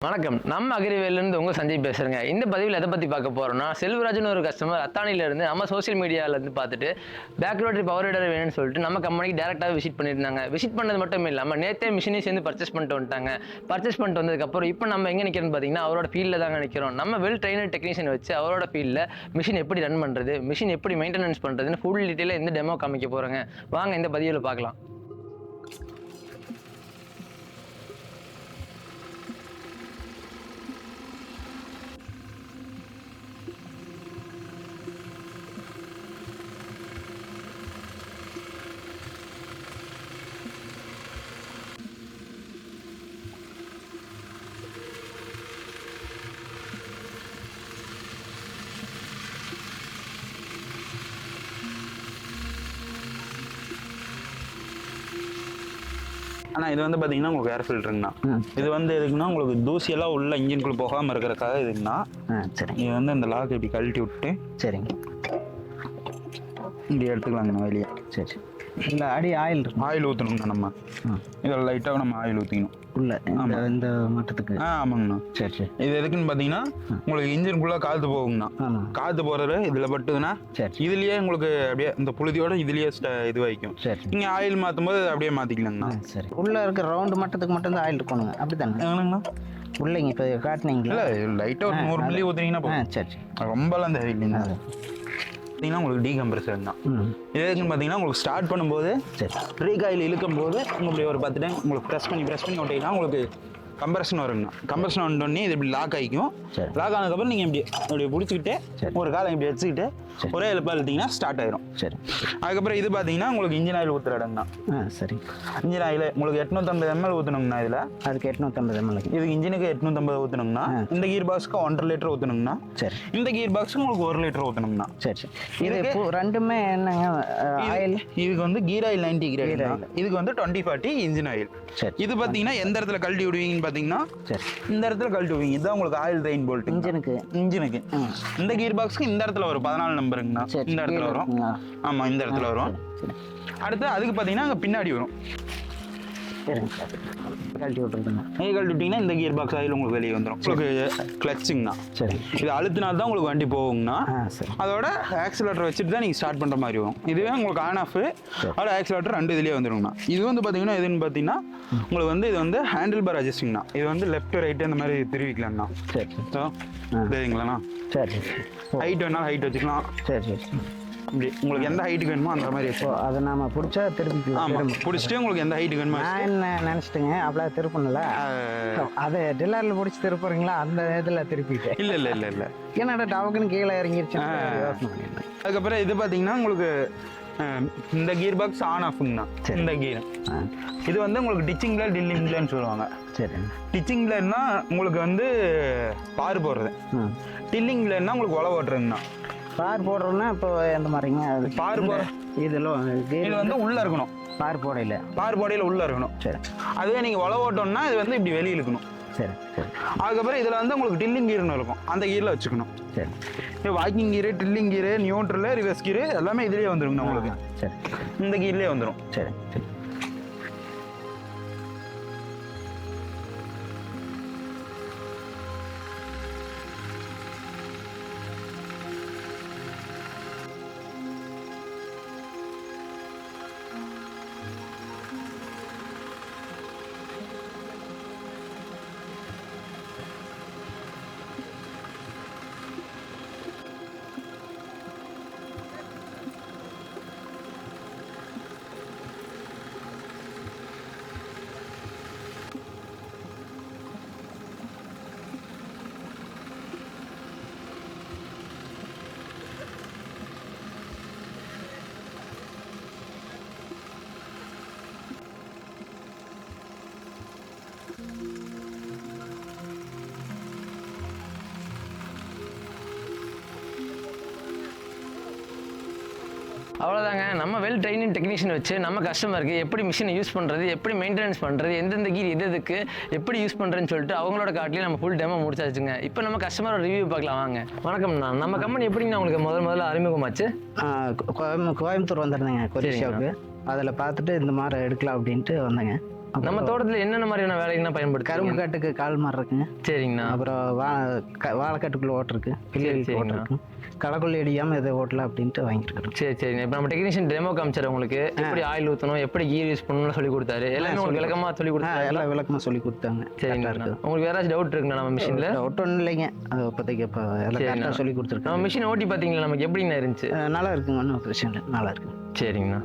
வணக்கம். நம்ம அக்ரிவேல்லேருந்து உங்கள் சஞ்சய் பேசுகிறேங்க. இந்த பதிவில் எதை பற்றி பார்க்க போகிறோம்னா, செல்வராஜ்னு ஒரு கஸ்டமர் அத்தானியிலேருந்து நம்ம சோஷியல் மீடியாவிலேருந்து பார்த்துட்டு பேக் ரோட்டரி பவர் ஹீட்டர் வேணும்னு சொல்லிட்டு நம்ம கம்பெனிக்கு டேரெக்டாக விசிட் பண்ணியிருந்தாங்க. விசிட் பண்ணது மட்டும் இல்லாமல் நேற்றே மிஷினையும் சேர்ந்து பர்ச்சேஸ் பண்ணிட்டு வந்துட்டாங்க. பர்ச்சேஸ் பண்ணிட்டு வந்ததுக்கப்புறம் இப்போ நம்ம எங்கே நிற்கிறோன்னு பார்த்தீங்கன்னா, அவரோட ஃபீல்டில் தாங்க நிற்கிறோம். நம்ம வெல் ட்ரெயினட் டெக்னீஷியன் வச்சு அவரோட ஃபீல்டில் மிஷின் எப்படி ரன் பண்ணுறது, மிஷின் எப்படி மெயின்டெனன்ஸ் பண்ணுறதுன்னு ஃபுல் டீட்டெயிலாக இந்த டெமோ காமிக்க போகிறோங்க. வாங்க இந்த பதிவில் பார்க்கலாம். ஆனால் இது வந்து பார்த்தீங்கன்னா உங்களுக்கு ஏர் ஃபில்டருங்கண்ணா. இது வந்து எதுக்குன்னா உங்களுக்கு தூசியெல்லாம் உள்ள இன்ஜின்குள்ளே போகாமல் இருக்கிறக்காக இதுக்குண்ணா. சரி, இது வந்து இந்த லாக் இப்படி கழட்டி விட்டு சரிங்க, இப்படி எடுத்துக்கலாங்கண்ணா வெளியே. சரி, இல்லை அடி ஆயில் இருக்கும், ஆயில் ஊற்றணுங்கண்ணா. நம்ம இதில் லைட்டாக நம்ம ஆயில் ஊற்றிக்கணும் உள்ள இந்த மட்டத்துக்கு. ஆமாங்கண்ணா. சரி சரி. இது எதுக்குன்னு பார்த்தீங்கன்னா உங்களுக்கு இன்ஜின்குள்ளே காற்று போகுங்கண்ணா. காற்று போகிறது இதில் பட்டுதுன்னா இதுலேயே உங்களுக்கு அப்படியே இந்த புழுதியோட இதுலேயே இதுவாகிக்கும். சரி, நீங்கள் ஆயில் மாற்றும் போது அப்படியே மாற்றிக்கலாங்கண்ணா. சரி. உள்ளே இருக்க ரவுண்டு மட்டத்துக்கு மட்டும்தான் ஆயில் இருக்கணுங்க, அப்படி தானே? எங்கண்ணா உள்ளைங்க இப்போ காட்டினீங்களா? இல்லை, லைட்டாக ஒரு 100 மில்லி ஊற்றுனீங்கன்னா சரி சரி, ரொம்பலாம் தேவையில்லைங்க. பார்த்தீங்கன்னா உங்களுக்கு டீகம்ப்ரஸர் தான். இது எதுக்குன்னு பார்த்தீங்கன்னா உங்களுக்கு ஸ்டார்ட் பண்ணும்போது ரீகாயில் இழுக்கும் போது உங்களுக்கு ஒரு 10 டைம் உங்களுக்கு ப்ரெஸ் பண்ணி விட்டிங்கன்னா உங்களுக்கு கம்ப்ரஷன் வருங்கண்ணா. கம்ப்ரஷன் வந்தோடனே இது இப்படி லாக் ஆகிக்கும். லாக் ஆனதுக்கப்புறம் நீங்கள் இப்படி பிடிச்சிக்கிட்டு ஒரு காலம் இப்படி வச்சுக்கிட்டு ஒரே எழுப்பாக இழுத்தீங்கன்னா ஸ்டார்ட் ஆயிரும். சரி. அதுக்கப்புறம் இது பார்த்தீங்கன்னா உங்களுக்கு இன்ஜின் ஆயில் ஊற்றுற இடம்னா. சரி. இன்ஜின் ஆயில் உங்களுக்கு 850 ml ஊற்றணுங்கண்ணா. இதில் அதுக்கு 850 ml. இதுக்கு இன்ஜினுக்கு 850 ஊற்றணுங்கண்ணா. இந்த கீர் பாக்ஸுக்கு 1.5 லிட்டர் ஊற்றணுங்கண்ணா. சரி. இந்த கீர் பாக்ஸுக்கு உங்களுக்கு 1 லிட்டர் ஊற்றணுங்கண்ணா. சரி சரி. இது ரெண்டுமே என்னங்க ஆயில்? இதுக்கு வந்து கீர் ஆயில் 90 கிரேட். இதுக்கு வந்து 2040 இன்ஜின் ஆயில். சரி. இது பார்த்தீங்கன்னா எந்த இடத்துல கழட்டி விடுவீங்கன்னு பார்த்தீங்கன்னா இந்த இடத்துல கழட்டி விடுவீங்க. இதுதான் உங்களுக்கு ஆயில் ட்ரெயின் போல்ட் இன்ஜினுக்கு. இந்த கீர் பாக்ஸ்க்கு இந்த இடத்துல வரும் 14 நம்பருங்கண்ணா. இந்த இடத்துல வரும். ஆமா, இந்த இடத்துல வரும். அடுத்து அதுக்கு பார்த்தீங்கன்னா அங்கே பின்னாடி வரும். கழட்டி விட்டுருங்க. நீங்கள் கழட்டி விட்டீங்கன்னா இந்த கியர் பாக்ஸ் ஆயில் உங்களுக்கு வெளியே வந்துடும். உங்களுக்கு கிளச்சுங்கண்ணா. சரி. இது அழுத்தினால்தான் உங்களுக்கு வண்டி போகுங்கண்ணா. அதோட ஆக்சிலேட்டர் வச்சுட்டு தான் நீங்கள் ஸ்டார்ட் பண்ணுற மாதிரி வரும். இதுவே உங்களுக்கு ஆன் ஆஃப் அதோட ஆக்சிலேட்டர் 2 இதுலேயே வந்துடுங்கண்ணா. இது வந்து பார்த்தீங்கன்னா எதுன்னு பார்த்தீங்கன்னா உங்களுக்கு வந்து இது வந்து ஹேண்டில் பார் அட்ஜஸ்டிங்ண்ணா. இது வந்து லெஃப்ட் ரைட்டு அந்த மாதிரி திருவிக்கலாம்ண்ணா. சரி சரிங்களாண்ணா. சரி. ஹைட் வேணாலும் ஹைட் வச்சுக்கலாம். சரி சரி. இப்படி உங்களுக்கு எந்த ஹைட்டுக்கு வேணுமோ அந்த மாதிரி வச்சு அதை நாம பிடிச்சா திருப்பிக்கலாம். பிடிச்சிட்டு உங்களுக்கு எந்த ஹைட்டுக்கு வேணுமோ. நான் என்ன நினச்சிட்டுங்க அப்படியே திருப்பணும்ல, அதை டில்லரில் பிடிச்சி திருப்புறீங்களா? அந்த இதில் திருப்பிட்டேன். இல்லை என்னடா டவுக்குன்னு கீழே இறங்கிருச்சு. அதுக்கப்புறம் இது பார்த்தீங்கன்னா உங்களுக்கு இந்த கீர் பாக்ஸ் ஆன் ஆஃப்ங்கண்ணா. இந்த கீர் இது வந்து உங்களுக்கு டிச்சிங் பிளேட் டில்லிங் பிளேட்னு சொல்லுவாங்க. சரி. டிச்சிங் பிளேட்னா உங்களுக்கு வந்து பார் போடுறது. டில்லிங் பிளேட்னா உங்களுக்கு உழவு ஓட்டுறதுங்கண்ணா. பார் போடுறோம்னா இப்போ எந்த மாதிரிங்க? பார் போட இது வந்து உள்ள இருக்கணும். பார் போடையில் உள்ள இருக்கணும். சரி. அதுவே நீங்கள் உழவு ஓட்டோம்னா இது வந்து இப்படி வெளியே இழுக்கணும். சரி சரி. அதுக்கப்புறம் இதில் வந்து உங்களுக்கு டில்லிங் கீர்னு இருக்கும். அந்த கீரில் வச்சுக்கணும். சரி. வாக்கிங் கீரு, டில்லிங் கீரு, நியூட்ரல், ரிவர்ஸ் கீரு எல்லாமே இதுலேயே வந்துருங்கண்ணா உங்களுக்கு. சரி. இந்த கீர்லேயே வந்துடும். சரி சரி. அவ்வளோதாங்க. நம்ம வெல் ட்ரெயினிங் டெக்னீஷியன் வச்சு நம்ம கஸ்டமருக்கு எப்படி மிஷினை யூஸ் பண்ணுறது, எப்படி மெயின்டெனன்ஸ் பண்ணுறது, எந்தெந்த கீர் எதுக்கு எப்படி யூஸ் பண்ணுறேன்னு சொல்லிட்டு அவங்களோட காட்டிலே நம்ம ஃபுல் டெமோ முடிச்சாச்சுங்க. இப்போ நம்ம கஸ்டமரோட ரிவ்யூ பார்க்கலாம் வாங்க. வணக்கம்ண்ணா, நம்ம கம்பெனி எப்படிங்கண்ணா உங்களுக்கு முதல்ல அறிமுகமாச்சு? கோயம்புத்தூர் வந்திருந்தேங்க கொரிஷாவுக்கு. அதில் பார்த்துட்டு இந்த மாதிரி எடுக்கலாம் அப்படின்ட்டு வந்தேங்க. நம்ம தோட்டத்தில் என்னென்ன மாதிரியான வேலைகள்லாம் பயன்படுத்து? கரும்பு காட்டுக்கு கால் மாதிரி இருக்குங்க. சரிங்கண்ணா. அப்புறம் வாழைக்காட்டுக்குள்ள ஓட்டிருக்கு, பிள்ளைகளுக்கு ஓட்டிருக்கு. களைக்கொல்லி அடிக்காமல் எதை ஓட்டலாம் அப்படின்ட்டு வாங்கியிருக்கிறோம். சரிங்க. இப்போ நம்ம டெக்னீஷியன் டெமோ காமிச்சார் உங்களுக்கு, எப்படி ஆயில் ஊற்றணும், எப்படி கீர் யூஸ் பண்ணணும்னு சொல்லி கொடுத்தாரு. எல்லாமே உங்களுக்கு விளக்கமாக சொல்லி கொடுத்தாரு. எல்லாம் விளக்கமாக சொல்லி கொடுத்தாங்க. சரிங்களா இருக்குது. உங்களுக்கு வேற ஏதாச்சும் டவுட் இருக்குண்ணா நம்ம மிஷினில்? டவுட் ஒன்றும் இல்லைங்க. அது இப்போதைக்கு இப்போ எல்லாம் கரெக்டாக சொல்லி கொடுத்துருக்கோம். நம்ம மிஷின் ஓட்டி பார்த்தீங்களா நமக்கு எப்படிண்ணா இருந்துச்சு? நல்லா இருக்குங்க, ஒன்றும் பிரச்சனை இல்லை, நல்லா இருக்குங்க. சரிங்கண்ணா.